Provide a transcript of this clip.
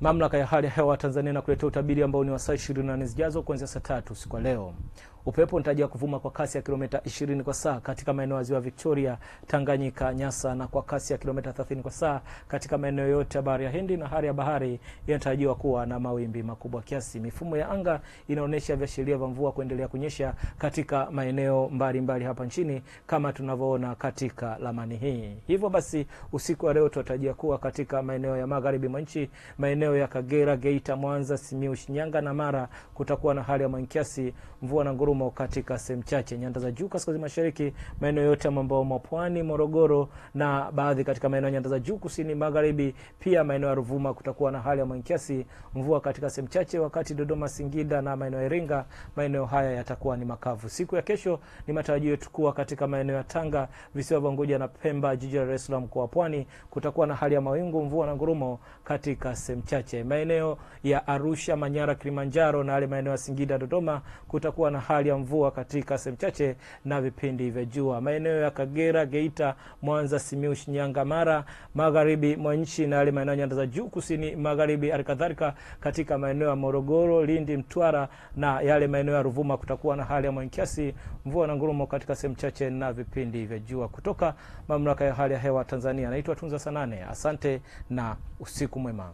Mamlaka ya hali ya hewa Tanzania na kuletea utabiri ambao ni wa saa 24 zijazo kuanzia saa 3 usiku wa leo. Upepo unatarajiwa kuvuma kwa kasi ya kilomita 20 kwa saa katika maeneo ya Ziwa Victoria, Tanganyika, Nyasa, na kwa kasi ya kilomita 30 kwa saa katika maeneo yote ya Bahari ya Hindi, na hali ya bahari inatarajiwa kuwa na mawimbi makubwa kiasi. Mifumo ya anga inaonyesha viashiria vya mvua kuendelea kunyesha katika maeneo mbalimbali hapa nchini kama tunavyoona katika ramani hii. Hivyo basi usiku wa leo tunatarajia kuwa katika maeneo ya magharibi mwa nchi, maeneo ya Kagera, Geita, Mwanza, Simiyu, Shinyanga na Mara kutakuwa na hali ya mawingu kiasi, mvua na ngurumo katika sehemu chache. Nyanda za juu kaskazini mashariki, maeneo yote ya mwambao mwa Pwani, Morogoro na baadhi katika maeneo ya nyanda za juu kusini magharibi, pia maeneo ya Ruvuma kutakuwa na hali ya mawingu kiasi, mvua katika sehemu chache, wakati Dodoma, Singida na maeneo ya Iringa, maeneo haya yatakuwa ni makavu. Siku ya kesho ni matarajio yetu kuwa katika maeneo ya Tanga, visiwa vya Unguja na Pemba, jiji la Dar es Salaam kwa Pwani kutakuwa na hali ya mawingu, mvua na ngurumo katika sehemu chache. Maeneo ya Arusha, Manyara, Kilimanjaro na yale maeneo ya Singida, Dodoma kutakuwa na hali ya mvua katika sehemu chache na vipindi vya jua. Maeneo ya Kagera, Geita, Mwanza, Simiyu, Shinyanga, Mara, magharibi mwa nchi na yale maeneo ya nyanda za juu kusini magharibi, halikadhalika katika maeneo ya Morogoro, Lindi, Mtwara na yale maeneo ya Ruvuma kutakuwa na hali ya mawingu kiasi, mvua na ngurumo katika sehemu chache na vipindi vya jua. Kutoka Mamlaka ya hali ya hewa Tanzania, naitwa Tunza Sanane. Asante na usiku mwema.